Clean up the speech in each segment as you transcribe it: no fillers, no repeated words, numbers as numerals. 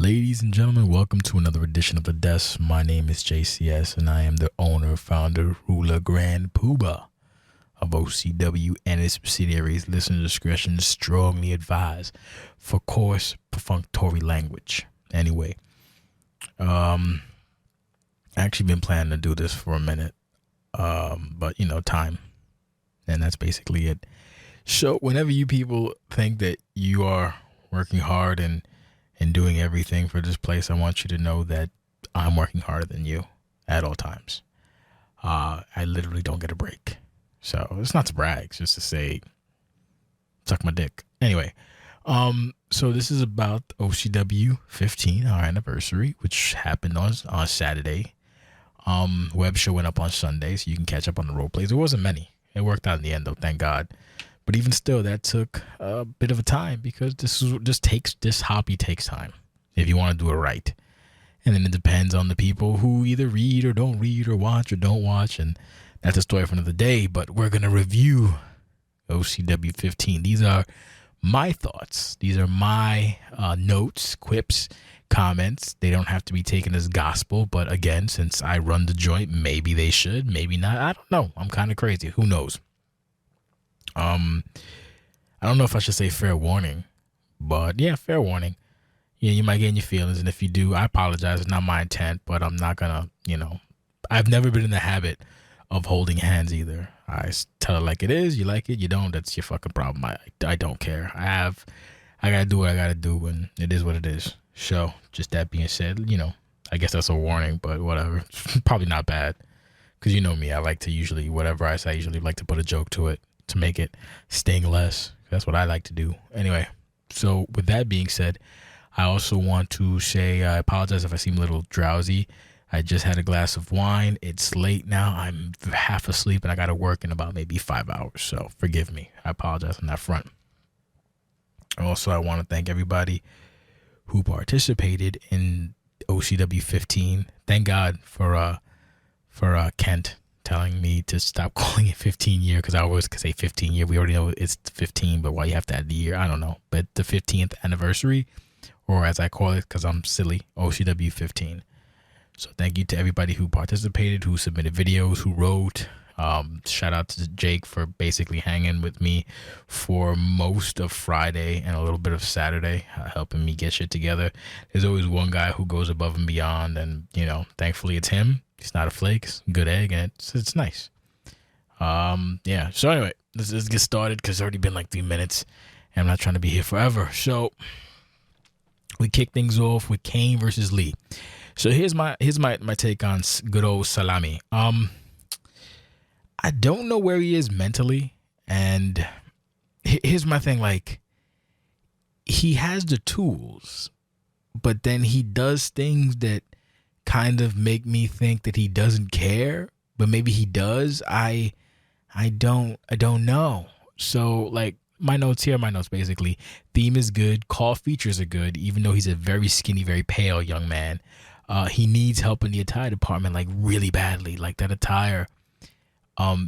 Ladies and gentlemen, welcome to another edition of The Desk. My name is JCS, and I am the owner, founder, ruler, grand poobah of OCW and its subsidiaries. Listener discretion is strongly advised for coarse, perfunctory language. Anyway, actually been planning to do this for a minute, but time, and that's basically it. So whenever you people think that you are working hard and doing everything for this place, I want you to know that I'm working harder than you at all times. I literally don't get a break. So it's not to brag, it's just to say, suck my dick. Anyway, so this is about OCW 15, our anniversary, which happened on Saturday. Web show went up on Sunday, so you can catch up on the role plays. It wasn't many. It worked out in the end, though, thank God. But even still, that took a bit of a time because this hobby takes time if you want to do it right. And then it depends on the people who either read or don't read or watch or don't watch. And that's a story for another day. But we're going to review OCW 15. These are my thoughts. These are my notes, quips, comments. They don't have to be taken as gospel. But again, since I run the joint, maybe they should, maybe not. I don't know. I'm kind of crazy. Who knows? I don't know if I should say fair warning, but yeah, fair warning. Yeah, you might get in your feelings, and if you do, I apologize. It's not my intent, but I'm not gonna, I've never been in the habit of holding hands either. I tell it like it is. You like it, you don't. That's your fucking problem. I don't care. I gotta do what I gotta do, and it is what it is. So, just that being said, I guess that's a warning, but whatever. It's probably not bad, because you know me. I like to usually, whatever I say, I usually like to put a joke to it to make it sting less. That's what I like to do. Anyway, so with that being said, I also want to say I apologize if I seem a little drowsy. I just had a glass of wine. It's late now. I'm half asleep, and I got to work in about maybe 5 hours. So forgive me. I apologize on that front. Also, I want to thank everybody who participated in OCW 15. Thank God for Kent telling me to stop calling it 15 year, because I always could say 15 year. We already know it's 15, but why you have to add the year, I don't know. But the 15th anniversary, or as I call it, because I'm silly, OCW 15. So thank you to everybody who participated, who submitted videos, who wrote. Shout out to Jake for basically hanging with me for most of Friday and a little bit of Saturday, helping me get shit together. There's always one guy who goes above and beyond, and thankfully it's him. He's not a flake. It's a good egg, and it's nice. Yeah. So anyway, let's get started, because it's already been like 3 minutes, and I'm not trying to be here forever. So we kick things off with Kane versus Lee. So here's my take on good old Salami. I don't know where he is mentally, and here's my thing. Like, he has the tools, but then he does things that kind of make me think that he doesn't care, but maybe he does. I don't know. So like, my notes basically, theme is good, call features are good, even though he's a very skinny, very pale young man. He needs help in the attire department, like really badly. Like, that attire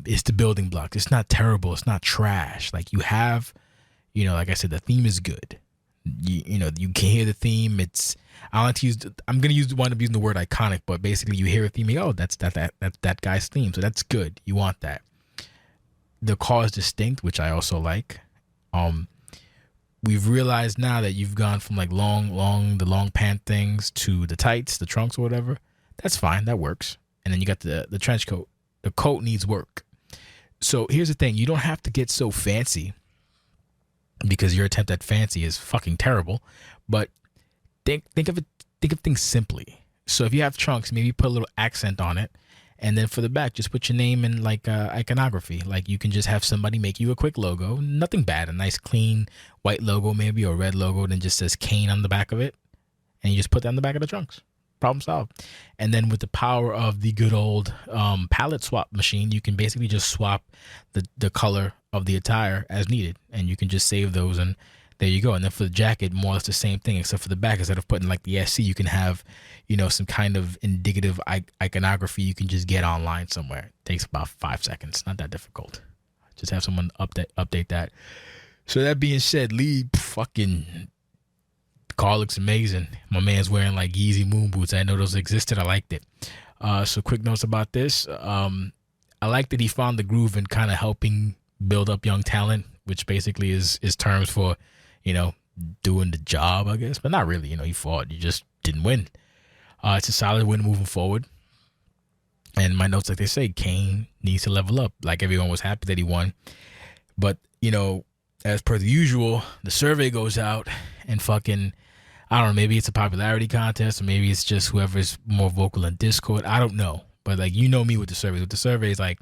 is the building block. It's not terrible, it's not trash. Like, you have, like I said, the theme is good. You can hear the theme. I like to use. I'm gonna wind up using the word iconic, but basically you hear a theme. You go, oh, that's that guy's theme. So that's good. You want that. The call is distinct, which I also like. We've realized now that you've gone from like the long pant things to the tights, the trunks or whatever. That's fine. That works. And then you got the trench coat. The coat needs work. So here's the thing. You don't have to get so fancy, because your attempt at fancy is fucking terrible. But think of things simply. So if you have trunks, maybe put a little accent on it, and then for the back, just put your name in like iconography. Like, you can just have somebody make you a quick logo. Nothing bad. A nice clean white logo, maybe, or red logo, then just says Kane on the back of it, and you just put that on the back of the trunks. Problem solved. And then with the power of the good old palette swap machine, you can basically just swap the color of the attire as needed, and you can just save those, and there you go. And then for the jacket, more or less the same thing, except for the back. Instead of putting like the SC, you can have some kind of indicative iconography you can just get online somewhere. It takes about 5 seconds. Not that difficult. Just have someone update that. So that being said, Lee fucking car looks amazing. My man's wearing like Yeezy moon boots. I didn't know those existed. I liked it. So quick notes about this. I like that he found the groove in kind of helping build up young talent, which basically is terms for, doing the job, I guess. But not really. He fought. You just didn't win. It's a solid win moving forward. And my notes, like they say, Kane needs to level up. Like everyone was happy that he won. But, as per the usual, the survey goes out and fucking, I don't know, maybe it's a popularity contest or maybe it's just whoever's more vocal in Discord. I don't know. But like, me with the surveys. With the surveys, like,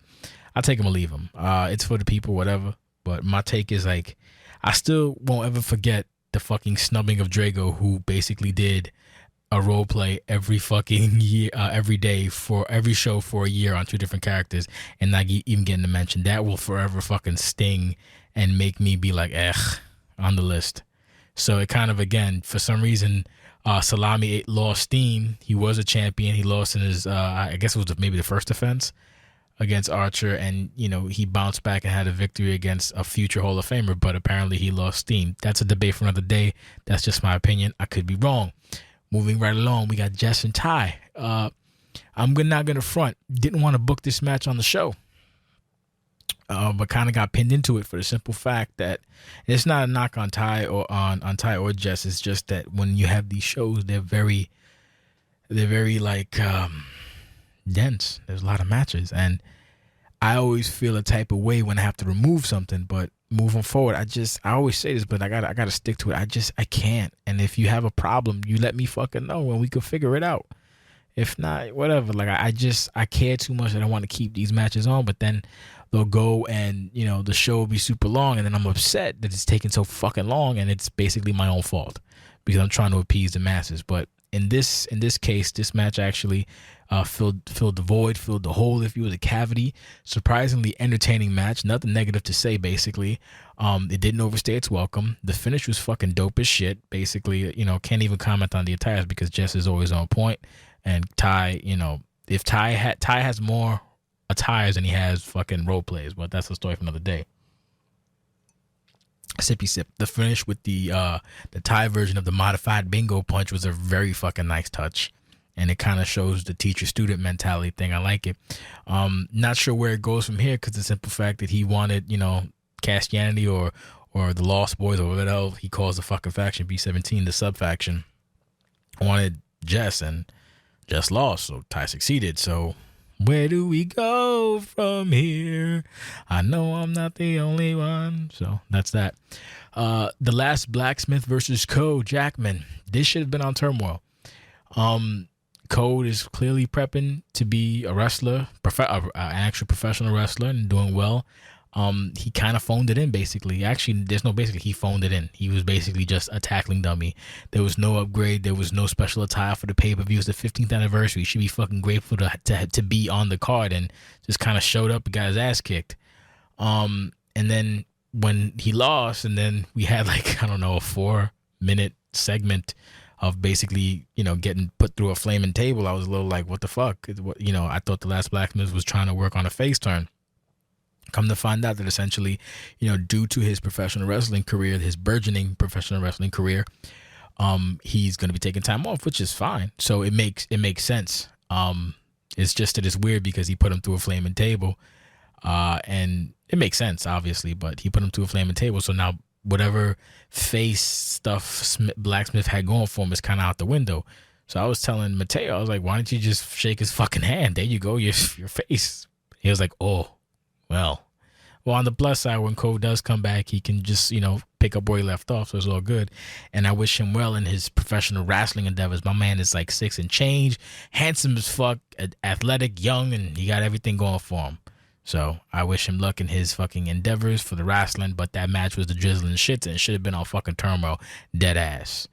I'll take them or leave them. It's for the people, whatever. But my take is like, I still won't ever forget the fucking snubbing of Drago, who basically did a role play every fucking year, every day for every show for a year on 2 different characters and not even getting to mention. That will forever fucking sting and make me be like, on the list. So it kind of, again, for some reason, Salami lost steam. He was a champion. He lost in his, I guess it was maybe the first defense against Archer, and he bounced back and had a victory against a future Hall of Famer, but apparently he lost steam. That's a debate for another day. That's just my opinion. I could be wrong. Moving right along, we got Jess and Ty. I'm not gonna front. Didn't want to book this match on the show, but kind of got pinned into it for the simple fact that it's not a knock on Ty or on Ty or Jess. It's just that when you have these shows, they're very like dense. There's a lot of matches, and I always feel a type of way when I have to remove something. But moving forward, I always say this, but I gotta stick to it. I can't. And if you have a problem, you let me fucking know and we can figure it out. If not, whatever. Like I care too much that I want to keep these matches on, but then they'll go and the show will be super long, and then I'm upset that it's taking so fucking long, and it's basically my own fault because I'm trying to appease the masses. But in this case, this match actually filled the void, filled the hole, if you will, the cavity. Surprisingly entertaining match. Nothing negative to say, basically. It didn't overstay its welcome. The finish was fucking dope as shit. Basically, can't even comment on the attires because Jess is always on point. And Ty, if Ty has more attires than he has fucking role plays, but that's a story for another day. Sippy sip. The finish with the Thai version of the modified bingo punch was a very fucking nice touch, and it kind of shows the teacher-student mentality thing. I like it. Not sure where it goes from here because the simple fact that he wanted, Castianity or the Lost Boys or whatever the hell he calls the fucking faction, B-17, the sub-faction, wanted Jess, and Jess lost, so Ty succeeded. So where do we go from here? I know I'm not the only one. So that's that. The last Blacksmith versus CAW Jackman. This should have been on Turmoil. Code is clearly prepping to be a wrestler, an actual professional wrestler, and doing well. He kind of phoned it in, basically. Actually, there's no basically. He phoned it in. He was basically just a tackling dummy. There was no upgrade. There was no special attire for the pay-per-view. It was the 15th anniversary. He should be fucking grateful to be on the card, and just kind of showed up and got his ass kicked. And then when he lost, and then we had like, I don't know, a 4-minute segment of basically, getting put through a flaming table. I was a little like, what the fuck? I thought the last Blacksmith was trying to work on a face turn. Come to find out that essentially, due to his professional wrestling career, his burgeoning professional wrestling career, he's going to be taking time off, which is fine. So it makes sense. It's just that it's weird because he put him through a flaming table, and it makes sense, obviously, but he put him through a flaming table. So now whatever face stuff Blacksmith had going for him is kind of out the window. So I was telling Mateo, I was like, why don't you just shake his fucking hand? There you go, your face. He was like, oh. Well, on the plus side, when Cole does come back, he can just, pick up where he left off, so it's all good. And I wish him well in his professional wrestling endeavors. My man is like 6 and change, handsome as fuck, athletic, young, and he got everything going for him. So I wish him luck in his fucking endeavors for the wrestling, but that match was the drizzling shits, and it should have been on fucking Turmoil, dead ass.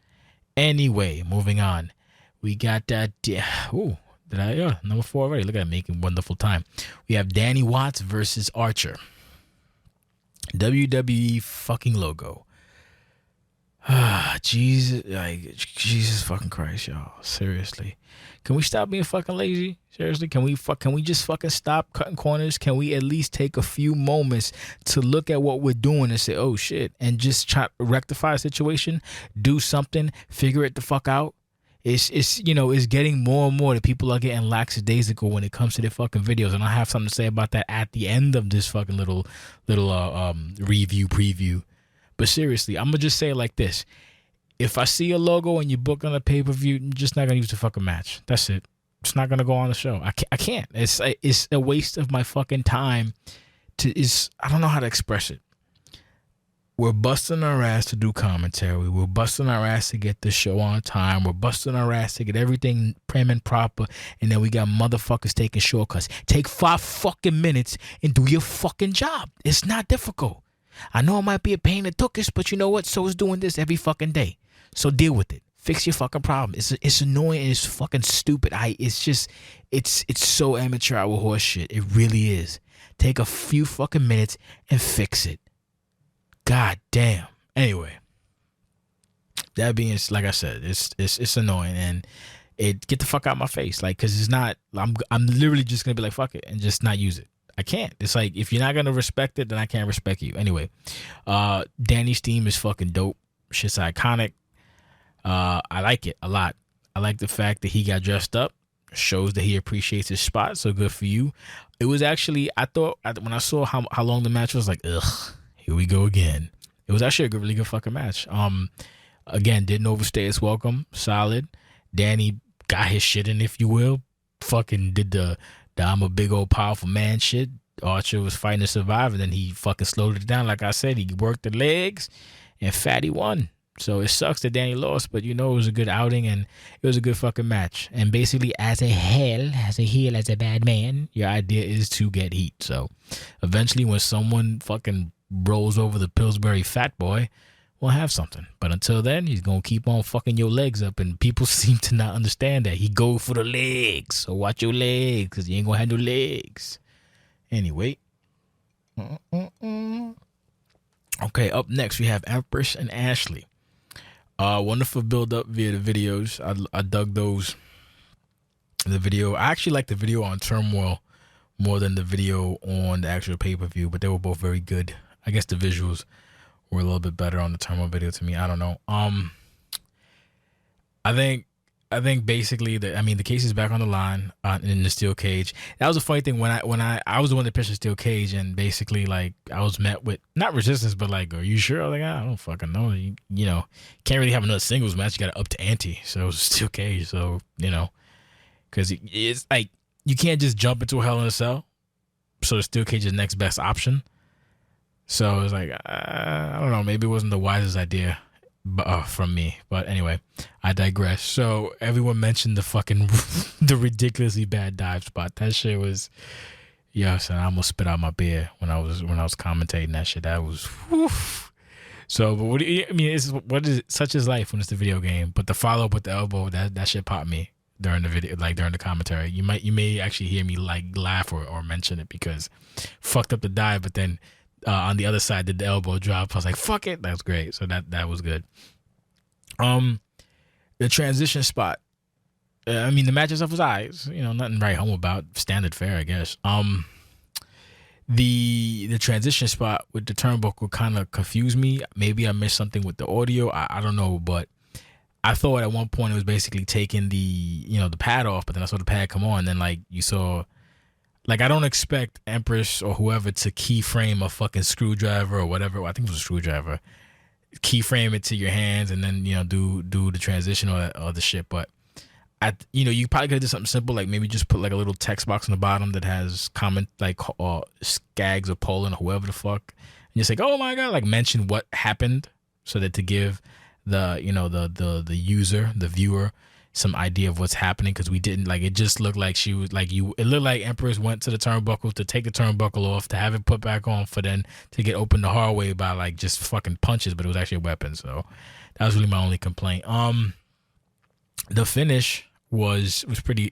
Anyway, moving on. We got that, number 4 already. Look at him making wonderful time. We have Danny Watts versus Archer. WWE fucking logo. Jesus, like Jesus fucking Christ, y'all. Seriously, can we stop being fucking lazy? Seriously, can we just fucking stop cutting corners? Can we at least take a few moments to look at what we're doing and say, oh shit, and just try to rectify a situation, do something, figure it the fuck out? It's getting more and more that people are getting lackadaisical when it comes to their fucking videos, and I have something to say about that at the end of this fucking little review preview. But seriously, I'm gonna just say it like this: if I see a logo and you book on a pay-per-view, I'm just not gonna use the fucking match. That's it. It's not gonna go on the show. I can't. It's a waste of my fucking time. I don't know how to express it. We're busting our ass to do commentary. We're busting our ass to get the show on time. We're busting our ass to get everything prim and proper. And then we got motherfuckers taking shortcuts. Take 5 fucking minutes and do your fucking job. It's not difficult. I know it might be a pain in the tuchus, but you know what? So is doing this every fucking day. So deal with it. Fix your fucking problem. It's annoying and it's fucking stupid. It's so amateur hour horse shit. It really is. Take a few fucking minutes and fix it. God damn. Anyway, that being, like I said, it's annoying, and get the fuck out of my face. Like, cause it's not. I'm literally just gonna be like, fuck it, and just not use it. I can't. It's like, if you're not gonna respect it, then I can't respect you. Anyway, Danny's theme is fucking dope. Shit's iconic. I like it a lot. I like the fact that he got dressed up. Shows that he appreciates his spot. So good for you. It was actually, I thought when I saw how long the match was, like, ugh, here we go again. It was actually a really good fucking match. Again, didn't overstay its welcome. Solid. Danny got his shit in, if you will. Fucking did the I'm a big old powerful man shit. Archer was fighting to survive, and then he fucking slowed it down. Like I said, he worked the legs, and Fatty won. So it sucks that Danny lost, but you know it was a good outing, and it was a good fucking match. And basically, as a heel, as a bad man, your idea is to get heat. So eventually, when someone fucking rolls over the Pillsbury fat boy, we'll have something. But until then, he's going to keep on fucking your legs up, and people seem to not understand that. He go for the legs, so watch your legs, because you ain't going to have no legs. Anyway. Okay, up next, we have Empress and Ashley. Wonderful build-up via the videos. I dug those. The video, I actually like the video on Turmoil more than the video on the actual pay-per-view, but they were both very good. I guess the visuals were a little bit better on the Turmoil video to me. I don't know. I think basically the case is back on the line in the steel cage. That was a funny thing when I was the one that pitched the steel cage, and basically like I was met with not resistance, but like, are you sure? I was like, I don't fucking know. You know, can't really have another singles match. You got to up to ante. So it was a steel cage. So because it's like you can't just jump into a Hell in a Cell. So the steel cage is the next best option. So it was like, I don't know, maybe it wasn't the wisest idea from me. But anyway, I digress. So everyone mentioned the fucking, the ridiculously bad dive spot. That shit was, son, I almost spit out my beer when I was commentating that shit. That was, whew. So, but what is it? Such is life when it's the video game. But the follow up with the elbow, that shit popped me during the video, like during the commentary. You may actually hear me like laugh or mention it because fucked up the dive, but then on the other side did the elbow drop. I was like, fuck it. That was great. So that was good. The transition spot. The match itself was eyes. Nothing right home about. Standard fare, I guess. The transition spot with the turnbuckle kind of confused me. Maybe I missed something with the audio. I don't know, but I thought at one point it was basically taking the pad off, but then I saw the pad come on, and then like you saw, like, I don't expect Empress or whoever to keyframe a fucking screwdriver or whatever. I think it was a screwdriver. Keyframe it to your hands and then do the transition or the shit. But you probably could have done something simple, like maybe just put like a little text box on the bottom that has comment like Skags or Poland or whoever the fuck, and just like, oh my god, like mention what happened, so that to give the the user, the viewer, some idea of what's happening, because we didn't, like, it just looked like she was like, it looked like Empress went to the turnbuckle to take the turnbuckle off to have it put back on for then to get opened the hard way by like just fucking punches, but it was actually a weapon. So that was really my only complaint. The finish was pretty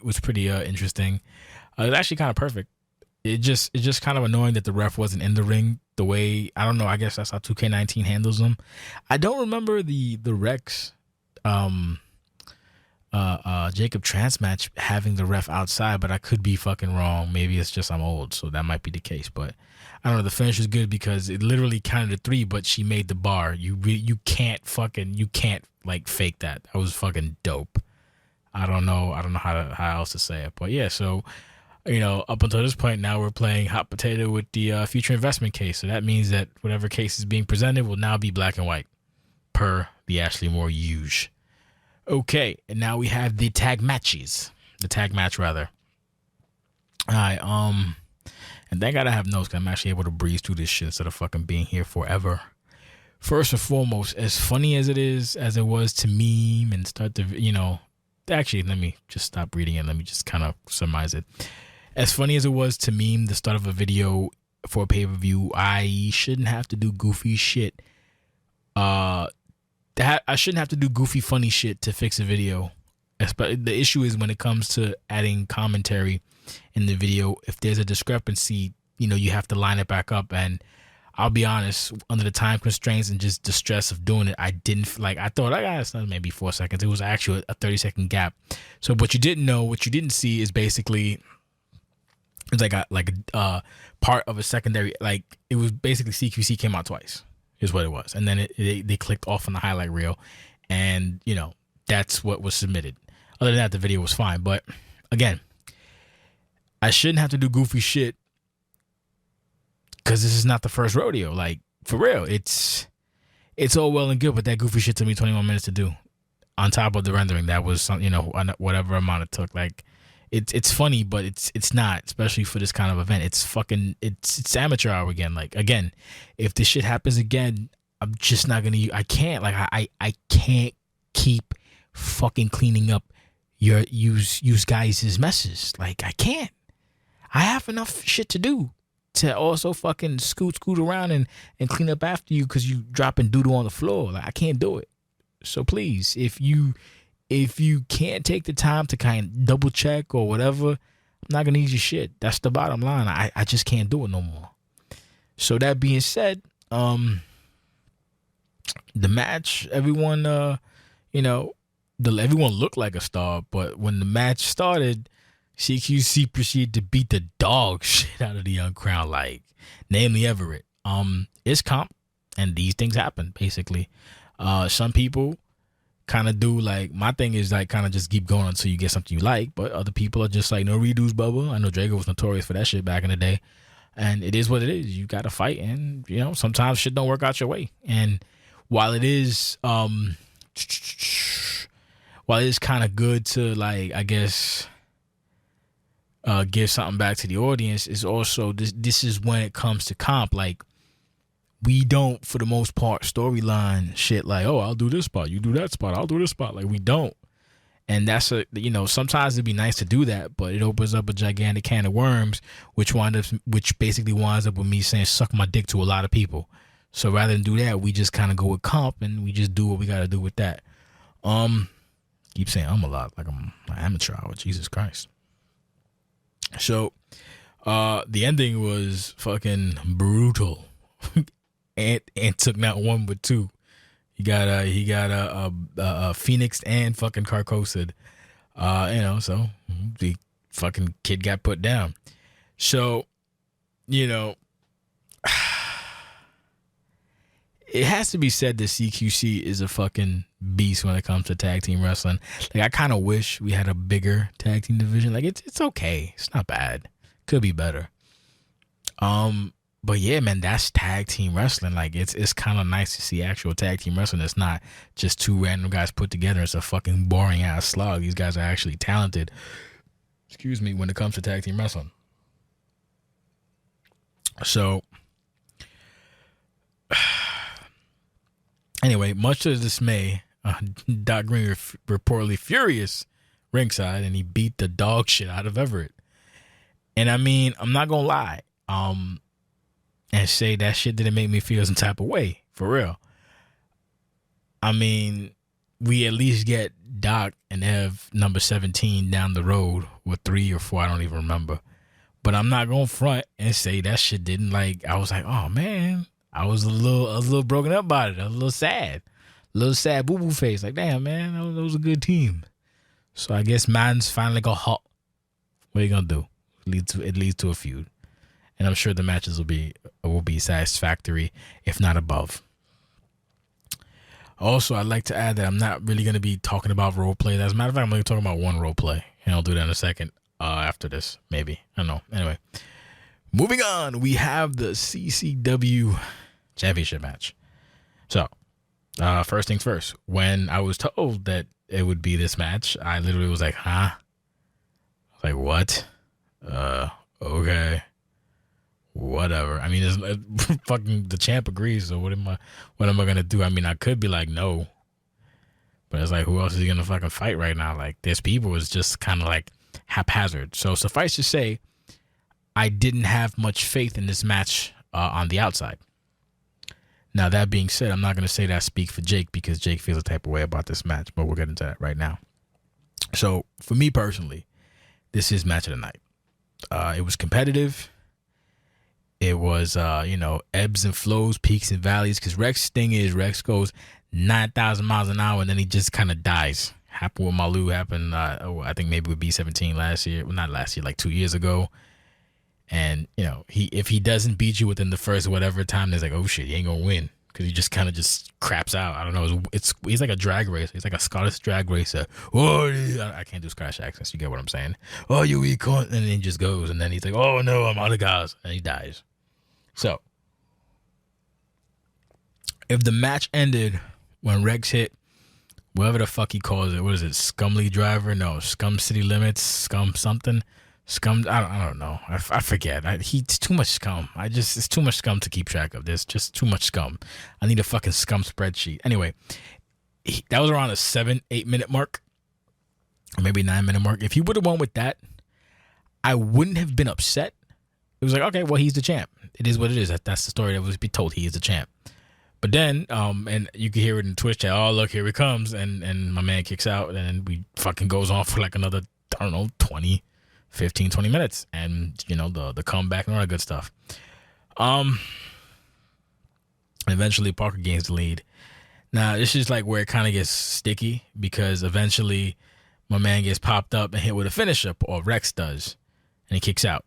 interesting. It was actually kind of perfect. it's just kind of annoying that the ref wasn't in the ring the way, I don't know, I guess that's how 2K19 handles them. I don't remember the Rex Jacob Trance match having the ref outside, but I could be fucking wrong. Maybe it's just I'm old, so that might be the case. But I don't know. The finish was good because it literally counted to 3, but she made the bar. You can't like fake that. That was fucking dope. I don't know how else to say it, but yeah. So up until this point, now we're playing hot potato with the future investment case. So that means that whatever case is being presented will now be black and white, per the Ashley Moore huge. Okay, and now we have the tag matches. The tag match, rather. All right, and thank God I have notes, because I'm actually able to breeze through this shit instead of fucking being here forever. First and foremost, as funny as it was to meme and start to, actually, let me just stop reading it. Let me just kind of surmise it. As funny as it was to meme the start of a video for a pay-per-view, I shouldn't have to do goofy shit. I shouldn't have to do goofy, funny shit to fix a video. The issue is when it comes to adding commentary in the video, if there's a discrepancy, you have to line it back up. And I'll be honest, under the time constraints and just the stress of doing it, I thought, it's not maybe 4 seconds. It was actually a 30-second gap. So what you didn't see is basically, it's like a part of a secondary, like it was basically CQC came out twice. Is what it was. And then they clicked off on the highlight reel, and that's what was submitted. Other than that, the video was fine. But again, I shouldn't have to do goofy shit because this is not the first rodeo. Like, for real, it's all well and good, but that goofy shit took me 21 minutes to do on top of the rendering. That was some, whatever amount it took. Like, it's funny, but it's not, especially for this kind of event. It's fucking, it's amateur hour again. Like, again, if this shit happens again, I'm just not gonna, I can't, like, I can't keep fucking cleaning up your use guys' messes. Like, I can't. I have enough shit to do to also fucking scoot around and clean up after you because you dropping doodle on the floor. Like, I can't do it. So please, if you can't take the time to kind of double check or whatever, I'm not going to use your shit. That's the bottom line. I just can't do it no more. So that being said, the match, everyone, everyone looked like a star, but when the match started, CQC proceeded to beat the dog shit out of the Young Crown, like, namely Everett. It's comp, and these things happen, basically. Some people kind of do, like, my thing is like kind of just keep going until you get something you like, but other people are just like, no redos, Bubba. I know Drago was notorious for that shit back in the day, and it is what it is. You got to fight, and sometimes shit don't work out your way. And while it is kind of good to, like, I guess give something back to the audience, is also this is when it comes to comp, like, we don't, for the most part, storyline shit like, oh, I'll do this spot, you do that spot, I'll do this spot. Like, we don't. And that's sometimes it'd be nice to do that, but it opens up a gigantic can of worms, which basically winds up with me saying, suck my dick to a lot of people. So rather than do that, we just kind of go with comp and we just do what we got to do with that. Keep saying I'm a lot, like I'm an amateur hour. Jesus Christ. So, the ending was fucking brutal. and took not one but two. He got a Phoenix and fucking Carcosa. So the fucking kid got put down. So, it has to be said that CQC is a fucking beast when it comes to tag team wrestling. Like, I kind of wish we had a bigger tag team division. Like, it's okay. It's not bad. Could be better. But yeah, man, that's tag team wrestling. Like, it's kind of nice to see actual tag team wrestling. It's not just two random guys put together. It's a fucking boring ass slog. These guys are actually talented. Excuse me, when it comes to tag team wrestling. So, anyway, much to the dismay, Doc Green reportedly furious ringside, and he beat the dog shit out of Everett. And I mean, I'm not gonna lie, and say that shit didn't make me feel some type of way, for real. I mean, we at least get Doc and Ev number 17 down the road, with 3 or 4, I don't even remember. But I'm not gonna front and say that shit didn't like. I was like, oh man, I was a little broken up about it. I was a little sad boo boo face. Like, damn man, that was a good team. So I guess mine's finally got hot. What are you gonna do? It leads to a feud, and I'm sure the matches will be satisfactory, if not above. Also, I'd like to add that I'm not really gonna be talking about role play. As a matter of fact, I'm only talking about one role play, and I'll do that in a second. After this, maybe. I don't know. Anyway, moving on, we have the CCW championship match. So, first things first, when I was told that it would be this match, I literally was like, huh? Like, what? Okay. Whatever. I mean, it's fucking the champ agrees, so what am I gonna do? I mean, I could be like, no. But it's like, who else is he gonna fucking fight right now? Like, there's people, it's just kind of like haphazard. So suffice to say, I didn't have much faith in this match on the outside. Now, that being said, I'm not going to say that I speak for Jake because Jake feels a type of way about this match, but we'll get into that right now. So for me personally, this is match of the night. It was competitive. It was, ebbs and flows, peaks and valleys, because Rex goes 9,000 miles an hour and then he just kind of dies. Happened with Malu, happened, I think maybe with B17 last year. Well, not last year, like 2 years ago. And, if he doesn't beat you within the first whatever time, there's like, oh shit, he ain't gonna win. Because he just kind of just craps out. I don't know. He's like a drag racer. He's like a Scottish drag racer. Oh, I can't do Scottish accents. You get what I'm saying? Oh, you weak cunt. And then he just goes. And then he's like, oh no, I'm out of gas. And he dies. So, if the match ended when Rex hit whatever the fuck he calls it, what is it? Scumly driver? No, Scum City Limits, Scum something. Scum, I don't know. I forget. He's too much scum. It's too much scum to keep track of. There's just too much scum. I need a fucking scum spreadsheet. Anyway, that was around a 7-8 minute mark, or maybe 9 minute mark. If he would have won with that, I wouldn't have been upset. It was like, okay, well, he's the champ. It is what it is. That's the story that was be told. He is the champ. But then, and you can hear it in the Twitch chat. Oh, look, here he comes, and my man kicks out, and we fucking goes on for like another, I don't know, 15, 20 minutes. And, the comeback and all that good stuff. Eventually, Parker gains the lead. Now, this is like where it kind of gets sticky because eventually my man gets popped up and hit with a finisher, or Rex does, and he kicks out.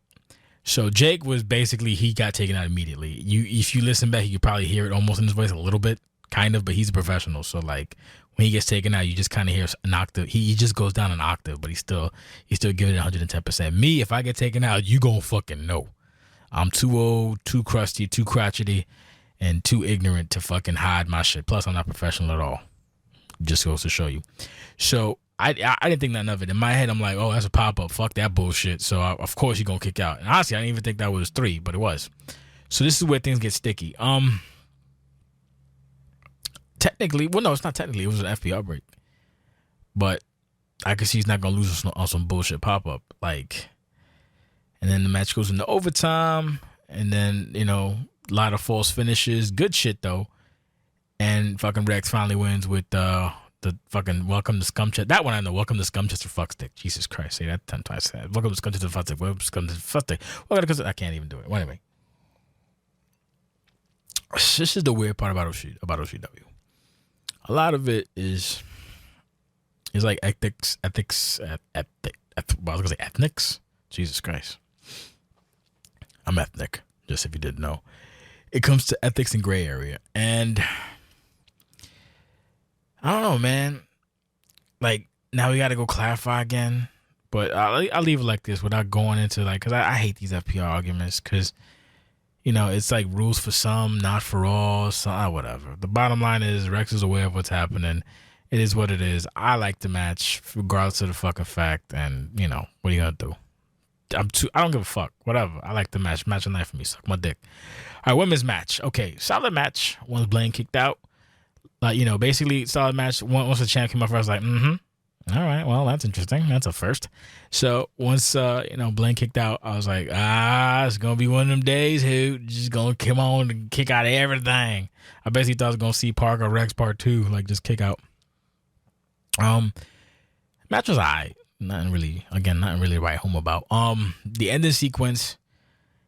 So Jake was basically, he got taken out immediately. If you listen back, you could probably hear it almost in his voice a little bit, kind of, but he's a professional. So like when he gets taken out, you just kind of hear an octave. He just goes down an octave, but he's still giving it 110%. Me, if I get taken out, you gonna fucking know. I'm too old, too crusty, too crotchety, and too ignorant to fucking hide my shit. Plus, I'm not professional at all. Just goes to show you. So I didn't think nothing of it. In my head, I'm like, oh, that's a pop-up. Fuck that bullshit. So, of course, you're going to kick out. And honestly, I didn't even think that was 3, but it was. So this is where things get sticky. Technically, well, no, it's not technically. It was an FPR break. But I could see he's not going to lose on some bullshit pop-up. Like, and then the match goes into overtime. And then, a lot of false finishes. Good shit, though. And fucking Rex finally wins with the fucking welcome to Scumchester. That one I know. Welcome to Scumchester Fuckstick. Jesus Christ. Say that 10 times. Welcome to Scumchester Fuckstick. Welcome to Scumchester Fuckstick. I can't even do it. Well, anyway. This is the weird part about OCW. A lot of it is like ethics. Well, I was going to say ethnics. Jesus Christ. I'm ethnic, just if you didn't know. It comes to ethics and gray area. And I don't know, man. Like, now we got to go clarify again. But I'll leave it like this without going into, like, because I hate these FPR arguments because, it's like rules for some, not for all, so whatever. The bottom line is Rex is aware of what's happening. It is what it is. I like the match regardless of the fucking fact. And, what are you going to do? I don't give a fuck. Whatever. I like the match. Match of the night for me. Suck my dick. All right, women's match. Okay, solid match. Once Blaine kicked out. Like, basically solid match. Once the champ came up, I was like, all right, well, that's interesting. That's a first. So once, Blaine kicked out, I was like, it's going to be one of them days, who just going to come on and kick out everything. I basically thought I was going to see Parker Rex part 2, like just kick out. Match was all right. nothing really to write home about. The ending sequence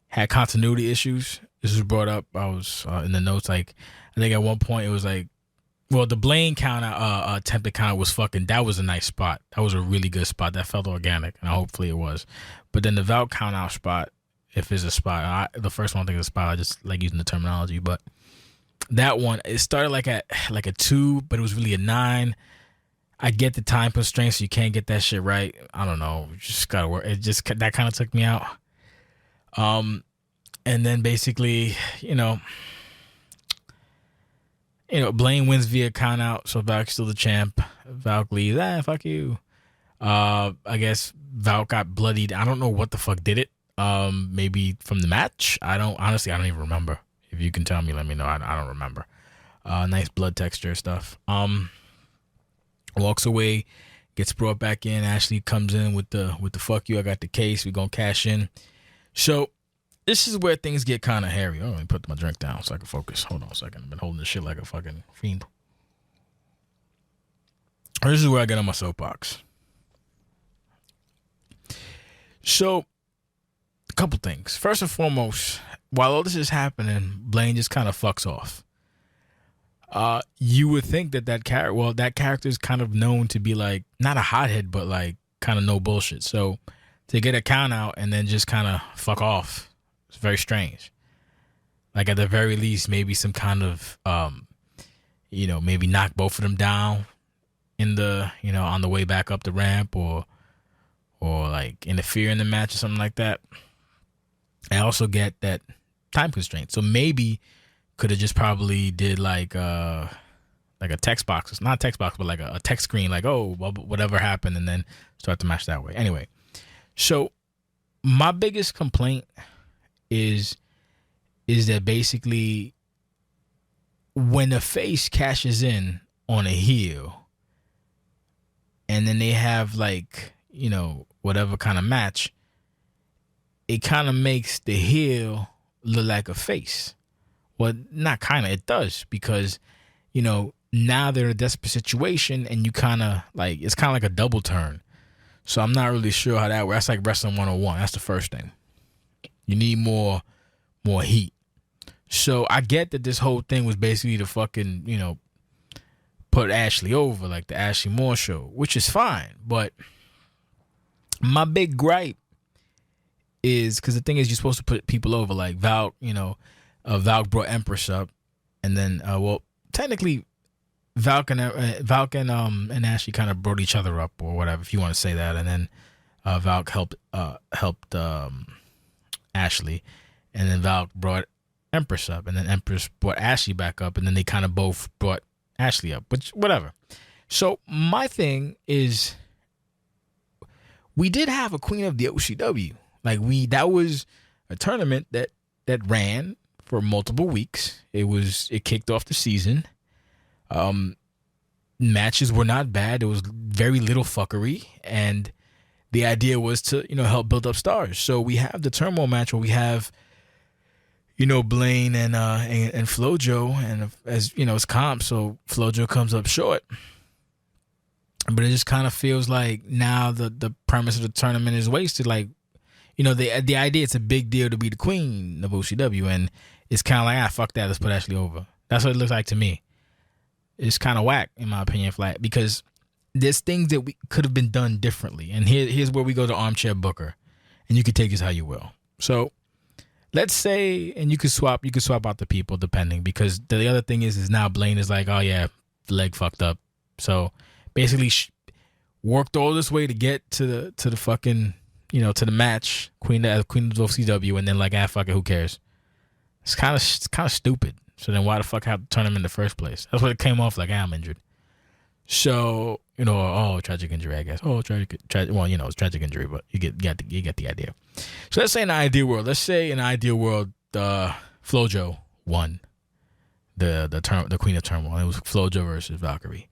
had continuity issues. This was brought up. I was in the notes. Like, I think at one point it was like, well, the Blaine counter, attempted counter was fucking. That was a nice spot. That was a really good spot. That felt organic, and hopefully it was. But then the Valk count out spot, if it's a spot, the first one I think is a spot. I just like using the terminology, but that one, it started like a 2, but it was really a 9. I get the time constraints, so you can't get that shit right. I don't know. You just gotta work. It just, that kind of took me out. And then basically, Blaine wins via count out, so Valk's still the champ. Valk leaves. Fuck you. I guess Valk got bloodied. I don't know what the fuck did it. Maybe from the match. I don't even remember. If you can tell me, let me know. I don't remember. Nice blood texture stuff. Walks away, gets brought back in. Ashley comes in with the fuck you. I got the case. We're gonna cash in. So this is where things get kind of hairy. Oh, let me put my drink down so I can focus. Hold on a second. I've been holding this shit like a fucking fiend. This is where I get on my soapbox. So, a couple things. First and foremost, while all this is happening, Blaine just kind of fucks off. You would think that character is kind of known to be like, not a hothead, but like kind of no bullshit. So to get a count out and then just kind of fuck off, it's very strange. Like at the very least, maybe some kind of, maybe knock both of them down in the, on the way back up the ramp or like interfere in the match or something like that. I also get that time constraint. So maybe could have just probably did like a text box. It's not a text box, but like a text screen, like, oh, whatever happened, and then start the match that way. Anyway, so my biggest complaint is that basically when a face cashes in on a heel and then they have like, whatever kind of match, it kind of makes the heel look like a face. Well, not kind of, it does, because, now they're in a desperate situation and you kind of like, it's kind of like a double turn. So I'm not really sure how that works. That's like Wrestling 101. That's the first thing. You need more heat. So I get that this whole thing was basically to fucking, put Ashley over, like the Ashley Moore show, which is fine. But my big gripe is, because the thing is, you're supposed to put people over, like Valk, Valk brought Empress up, and then, technically, Valk and Ashley kind of brought each other up, or whatever, if you want to say that, and then Valk helped Ashley, and then Valk brought Empress up, and then Empress brought Ashley back up, and then they kind of both brought Ashley up, which, whatever. So my thing is, we did have a Queen of the OCW. Like that was a tournament that ran for multiple weeks. It kicked off the season. Matches were not bad. There was very little fuckery, and the idea was to help build up stars. So we have the turmoil match where we have Blaine and FloJo, and as it's comp, so FloJo comes up short. But it just kind of feels like now the premise of the tournament is wasted. Like, the idea, it's a big deal to be the queen of OCW, and it's kind of like, fuck that, let's put Ashley over. That's what it looks like to me. It's kind of whack, in my opinion, flat, because there's things that we could have been done differently. And here's where we go to Armchair Booker, and you can take this how you will. So let's say, and you could swap out the people depending, because the other thing is now Blaine is like, oh yeah, leg fucked up. So basically worked all this way to get to the fucking, to the match, Queen of OCW, and then like, fuck it, who cares? It's kind of stupid. So then why the fuck have to turn him in the first place? That's what it came off like. I'm injured. So, tragic injury, I guess. Well, it's tragic injury, but you get the idea. So let's say in an ideal world, FloJo won the Queen of Turmoil. It was FloJo versus Valkyrie.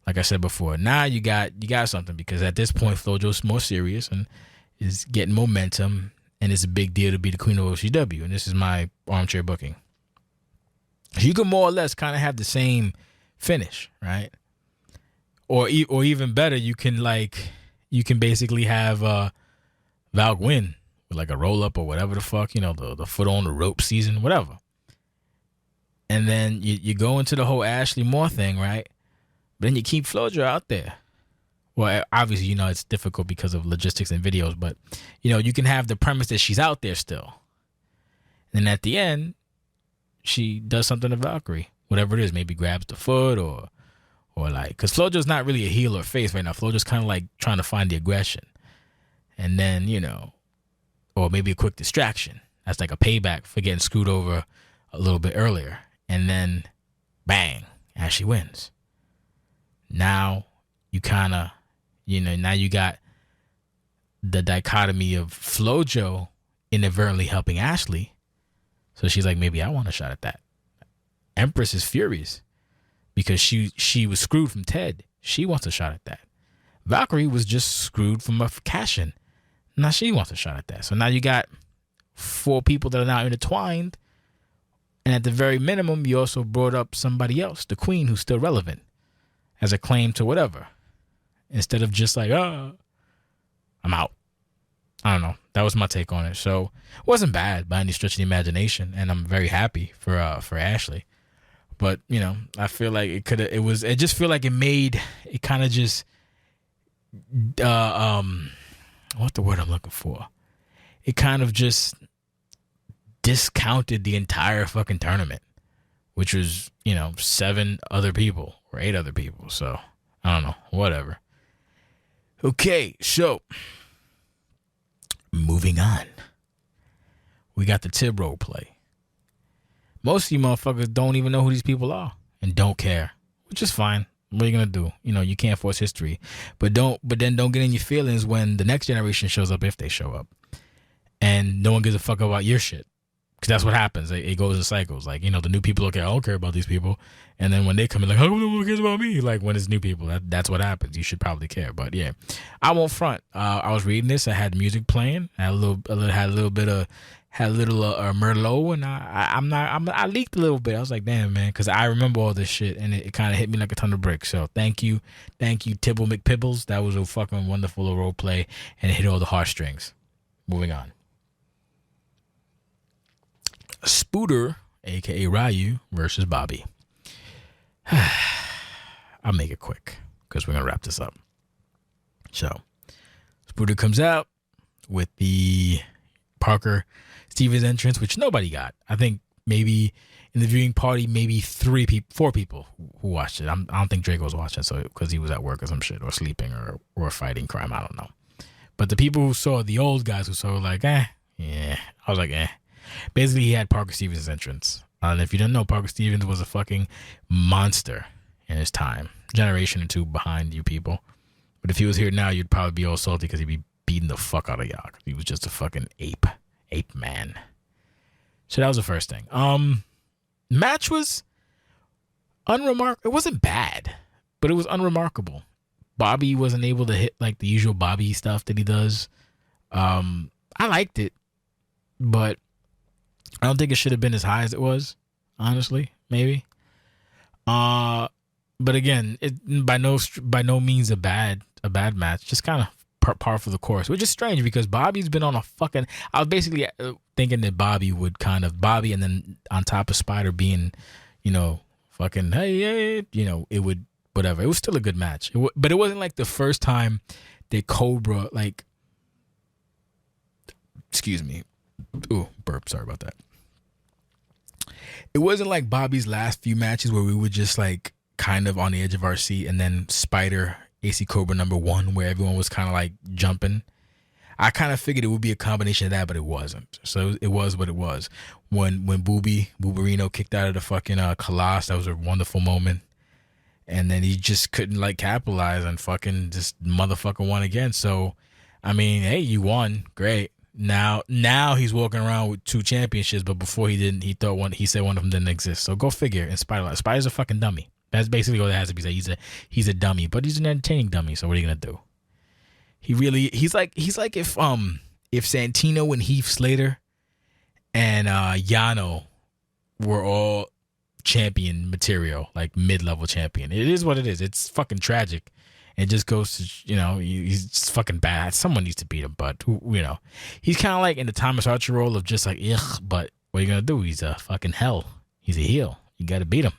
Like I said before, now you got something, because at this point FloJo's more serious and is getting momentum, and it's a big deal to be the Queen of OCW. And this is my armchair booking. You can more or less kind of have the same finish, right? Or even better, you can, like, you can basically have Valk win with like a roll up or whatever the fuck, the foot on the rope season, whatever. And then you go into the whole Ashley Moore thing, right? But then you keep Flojo out there. Well, obviously, it's difficult because of logistics and videos, but, you can have the premise that she's out there still. And then at the end, she does something to Valkyrie, whatever it is, maybe grabs the foot or like, because Flojo's not really a heel or face right now. Flojo's kind of like trying to find the aggression. And then, or maybe a quick distraction. That's like a payback for getting screwed over a little bit earlier. And then, bang, Ashley wins. Now, you kind of, now you got the dichotomy of Flojo inadvertently helping Ashley. So she's like, maybe I want a shot at that. Empress is furious because she was screwed from Ted. She wants a shot at that. Valkyrie was just screwed from a cash-in. Now she wants a shot at that. So now you got 4 people that are now intertwined. And at the very minimum, you also brought up somebody else, the queen, who's still relevant, as a claim to whatever. Instead of just like, I'm out. I don't know. That was my take on it. So it wasn't bad by any stretch of the imagination. And I'm very happy for Ashley. But, I feel like it just feel like it kind of just, what's the word I'm looking for? It kind of just discounted the entire fucking tournament, which was, 7 other people or 8 other people. So I don't know, whatever. Okay, so moving on. We got the Tib role play. Most of you motherfuckers don't even know who these people are and don't care, which is fine. What are you gonna do? You can't force history, but then don't get in your feelings when the next generation shows up, if they show up, and no one gives a fuck about your shit, because that's what happens. It goes in cycles. Like, the new people, okay, I don't care about these people, and then when they come in, like, how come no one cares about me? Like, when it's new people, that's what happens. You should probably care, but yeah, I won't front. I was reading this. I had music playing. I had a little bit of. Had a little Merlot, and I leaked a little bit. I was like, damn, man, because I remember all this shit, and it kind of hit me like a ton of bricks. So thank you, Tibble McPibbles. That was a fucking wonderful role play, and it hit all the heartstrings. Moving on. Spooter, a.k.a. Ryu, versus Bobby. I'll make it quick, because we're going to wrap this up. So, Spooter comes out with the Parker Stevens entrance, which nobody got. I think maybe in the viewing party, maybe 4 people who watched it. I don't think Drake was watching, so because he was at work or some shit, or sleeping, or fighting crime. I don't know. But the people who saw, the old guys who saw, like, yeah. I was like, Basically, he had Parker Stevens' entrance. And if you didn't know, Parker Stevens was a fucking monster in his time. Generation or 2 behind you people. But if he was here now, you'd probably be all salty because he'd be beating the fuck out of y'all. He was just a fucking ape man. So that was the first thing. Match was unremarkable. It wasn't bad, but it was unremarkable. Bobby wasn't able to hit like the usual Bobby stuff that he does. I liked it, but I don't think it should have been as high as it was. Honestly, maybe. But again, it by no means a bad match. Just kind of par for the course, which is strange because Bobby's been on a fucking. I was basically thinking that Bobby, and then on top of Spider being, fucking hey, it would whatever. It was still a good match, but it wasn't like the first time that Cobra excuse me, ooh, burp. Sorry about that. It wasn't like Bobby's last few matches where we were just like kind of on the edge of our seat, and then Spider. AC Cobra number 1, where everyone was kind of like jumping. I kind of figured it would be a combination of that, but it wasn't. So it was what it was. When Booberino kicked out of the fucking Colossus, that was a wonderful moment. And then he just couldn't like capitalize and fucking just motherfucker won again. So, I mean, hey, you won. Great. Now he's walking around with 2 championships, but before he didn't, he said one of them didn't exist. So go figure. And Spider's a fucking dummy. That's basically what it has to be said. He's a dummy, but he's an entertaining dummy. So what are you gonna do? He's like if Santino and Heath Slater and Yano were all champion material, like mid-level champion. It is what it is. It's fucking tragic, It just goes to, he's just fucking bad. Someone needs to beat him, but, he's kind of like in the Thomas Archer role of just like, ugh, but what are you going to do? He's a fucking hell. He's a heel. You got to beat him.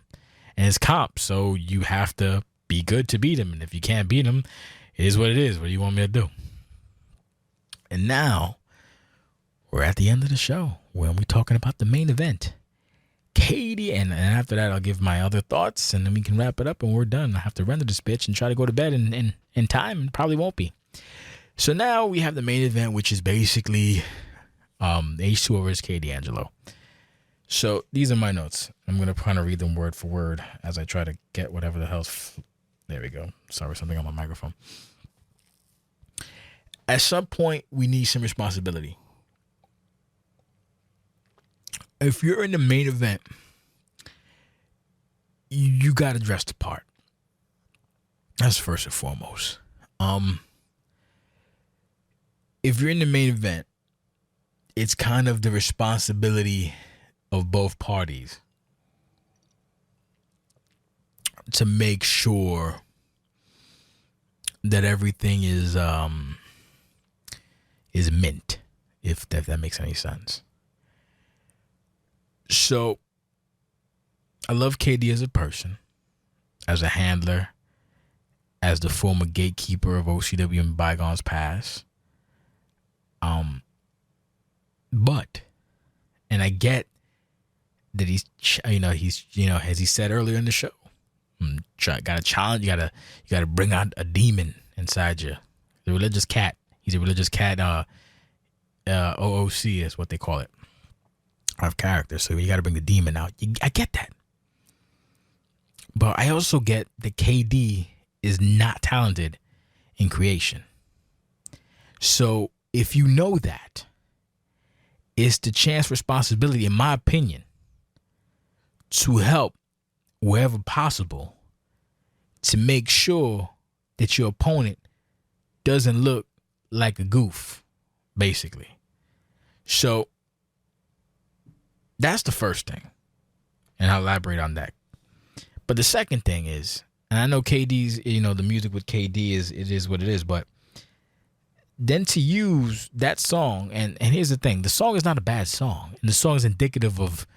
And it's comp, so you have to be good to beat him. And if you can't beat him, it is what it is. What do you want me to do? And now, we're at the end of the show when we're talking about the main event. Katie, and after that, I'll give my other thoughts, and then we can wrap it up, and we're done. I have to render this bitch and try to go to bed in time, and probably won't be. So now we have the main event, which is basically H2O versus Katie Angelo. So these are my notes. I'm going to kind of read them word for word as I try to get whatever the hell's... There we go. Sorry, something on my microphone. At some point, we need some responsibility. If you're in the main event, you got to dress the part. That's first and foremost. If you're in the main event, it's kind of the responsibility of both parties to make sure that everything is mint, if that makes any sense. So, I love KD as a person, as a handler, as the former gatekeeper of OCW in bygones past. But, and I get that he's, as he said earlier in the show, got to challenge, you gotta bring out a demon inside you. The religious cat. He's a religious cat. OOC is what they call it. Of character, so you got to bring the demon out. I get that, but I also get that KD is not talented in creation. So if you know that, it's the chance responsibility, in my opinion, to help wherever possible to make sure that your opponent doesn't look like a goof, basically. So that's the first thing, and I'll elaborate on that. But the second thing is, and I know KD's, the music with KD is what it is, but then to use that song, and here's the thing, the song is not a bad song, and the song is indicative of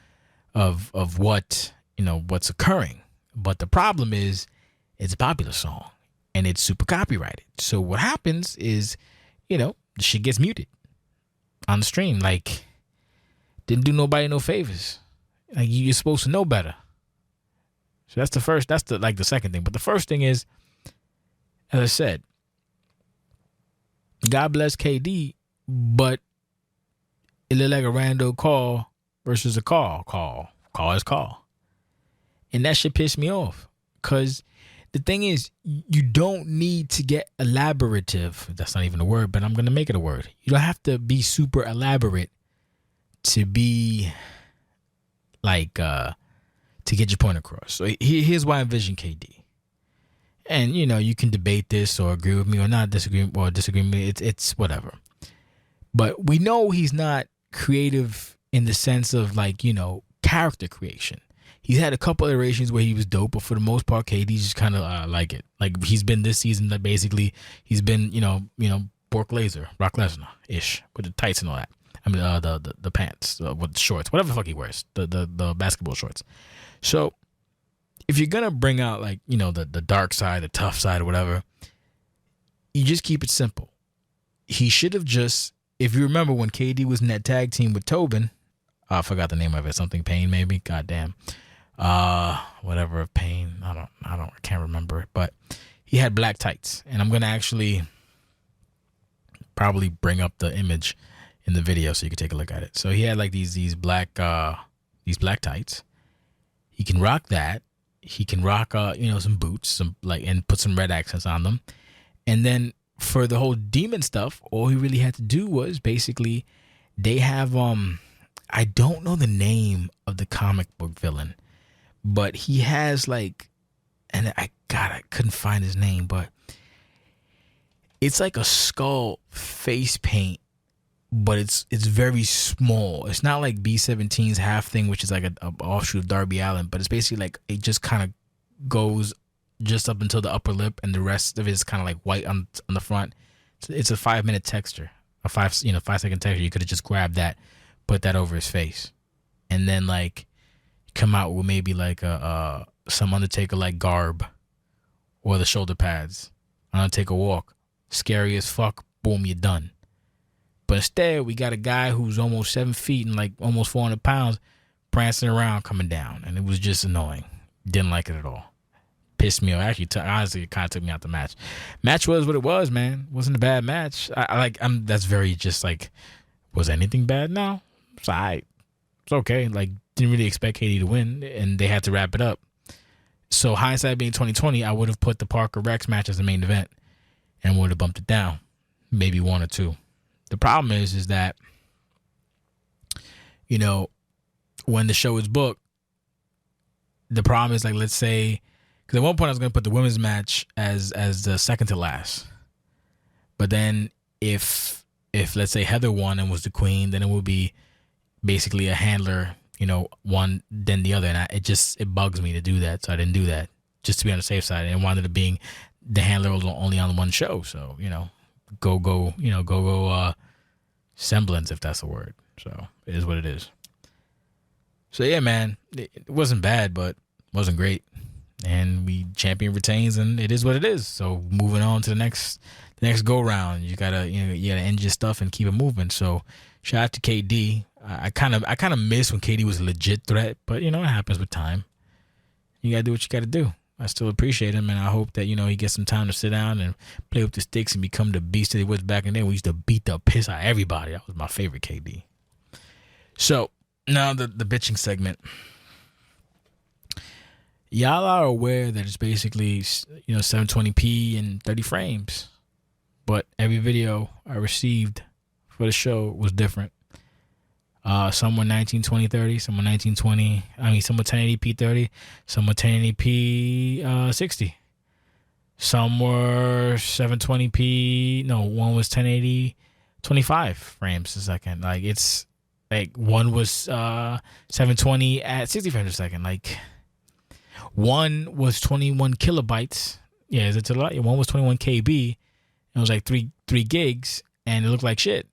what, what's occurring. But the problem is, it's a popular song, and it's super copyrighted. So what happens is, the shit gets muted on the stream, like, didn't do nobody no favors. Like, you're supposed to know better. So that's the second thing. But the first thing is, as I said, God bless KD, but it looked like a rando call versus a call. Call is call. And that shit pissed me off. Because the thing is, you don't need to get elaborative. That's not even a word, but I'm going to make it a word. You don't have to be super elaborate to be like to get your point across. So here's why I envision KD. And you can debate this or agree with me or not disagree with me. It's whatever. But we know he's not creative in the sense of character creation. He's had a couple iterations where he was dope, but for the most part, KD's just kind of like it. Like, he's been this season that basically he's been Brock Lesnar ish with the tights and all that. I mean, the pants with the shorts, whatever the fuck he wears, the basketball shorts. So if you're gonna bring out the dark side, the tough side, or whatever, you just keep it simple. He should have just, if you remember when KD was in that tag team with Tobin, I forgot the name of it, something Payne maybe. Goddamn, whatever Payne. I can't remember it, but he had black tights, and I'm gonna actually probably bring up the image in the video so you can take a look at it. So he had these black tights. He can rock that. He can rock some boots, and put some red accents on them. And then for the whole demon stuff, all he really had to do was basically, they have I don't know the name of the comic book villain, but he has and I couldn't find his name, but it's like a skull face paint, but it's very small. It's not like B-17's half thing, which is like a offshoot of Darby Allin, but it's basically it just kind of goes just up until the upper lip, and the rest of it is kind of like white on the front. It's a 5-minute texture, a 5-second texture. You could have just grabbed that, put that over his face, and then like come out with maybe like some Undertaker like garb or the shoulder pads. Undertaker walk, scary as fuck. Boom, you're done. But instead, we got a guy who's almost 7 feet and like almost 400 pounds prancing around coming down, and it was just annoying. Didn't like it at all. Pissed me off. Actually, honestly, it kind of took me out the match. Match was what it was, man. Wasn't a bad match. That's very just like, was anything bad? No. It's all right. It's okay. Like, didn't really expect Katie to win, and they had to wrap it up. So hindsight being 2020, I would have put the Parker Rex match as the main event and would have bumped it down. Maybe 1 or 2. The problem is that, you know, when the show is booked, the problem is like, let's say, because at one point I was going to put the women's match as the second to last. But then if let's say Heather won and was the queen, then it would be basically a handler, you know, one then the other. And it bugs me to do that. So I didn't do that just to be on the safe side. And wanted to being the handler was only on one show. So, you know, go semblance, if that's a word. So it is what it is. So yeah, man, it wasn't bad, but wasn't great. And champion retains, and it is what it is. So moving on to the next go round, you gotta end your stuff and keep it moving. So shout out to KD. I kind of miss when KD was a legit threat, but you know it happens with time. You gotta do what you gotta do. I still appreciate him, and I hope that he gets some time to sit down and play with the sticks and become the beast that he was back in the day. We used to beat the piss out of everybody. That was my favorite KD. So now the bitching segment. Y'all are aware that it's basically 720p and 30 frames, but every video I received for the show was different. Some were 1920 30, some were 1920. Some were 1080p 30, some were 1080p 60. Some were 720p. No, one was 1080 25 frames a second. Like it's like one was 720 at 60 frames a second. Like one was 21 kilobytes. Yeah, it's a lot. One was 21 KB. It was like three gigs, and it looked like shit.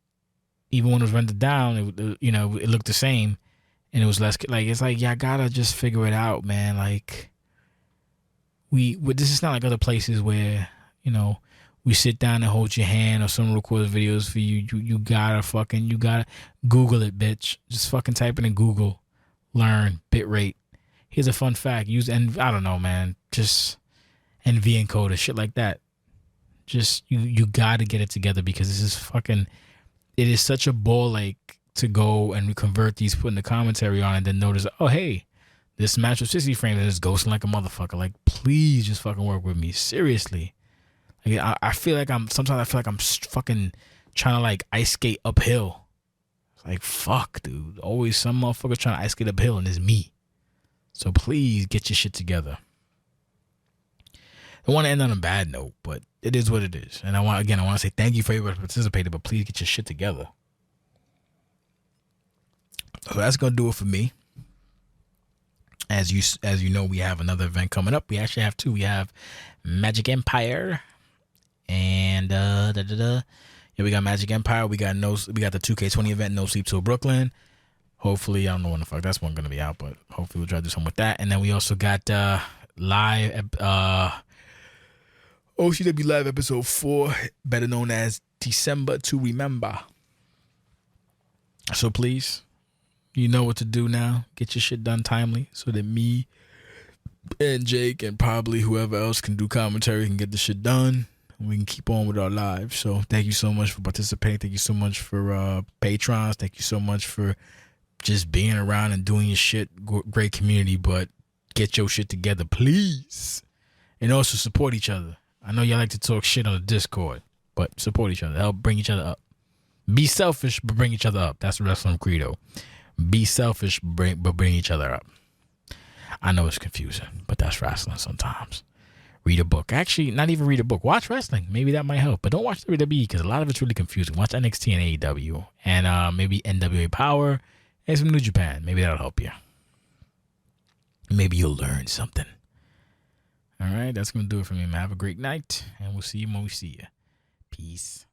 Even when it was rendered down, it looked the same, and it was less. Like it's like y'all gotta just figure it out, man. Like this is not like other places where we sit down and hold your hand or someone records videos for you. You gotta Google it, bitch. Just fucking type it in Google. Learn bitrate. Here's a fun fact. Use I don't know, man. Just NV encoder, shit like that. Just you gotta get it together because this is fucking. It is such a ball like to go and convert these, putting the commentary on, and then notice, oh hey, this match was 60 frames and it's ghosting like a motherfucker. Like, please just fucking work with me. Seriously. Like, I feel like I'm fucking trying to like ice skate uphill. It's like, fuck, dude. Always some motherfucker trying to ice skate uphill, and it's me. So please get your shit together. I want to end on a bad note, but it is what it is. And I want to say thank you for everybody who participated, but please get your shit together. So that's going to do it for me. As you know, we have another event coming up. We actually have two. We have Magic Empire and we got Magic Empire. We got the 2K20 event, No Sleep Till Brooklyn. Hopefully, I don't know when the fuck that's one going to be out, but hopefully we'll try to do something with that. And then we also got live OCW Live episode 4, better known as December to Remember. So please, you know what to do now. Get your shit done timely so that me and Jake and probably whoever else can do commentary can get the shit done. And we can keep on with our lives. So thank you so much for participating. Thank you so much for patrons. Thank you so much for just being around and doing your shit. Great community, but get your shit together, please. And also support each other. I know y'all like to talk shit on the Discord, but support each other. Help bring each other up. Be selfish, but bring each other up. That's the wrestling credo. Be selfish, but bring each other up. I know it's confusing, but that's wrestling sometimes. Read a book. Actually, not even read a book. Watch wrestling. Maybe that might help. But don't watch WWE because a lot of it's really confusing. Watch NXT and AEW. And maybe NWA Power and some New Japan. Maybe that'll help you. Maybe you'll learn something. All right, that's going to do it for me, man. Have a great night, and we'll see you when we see you. Peace.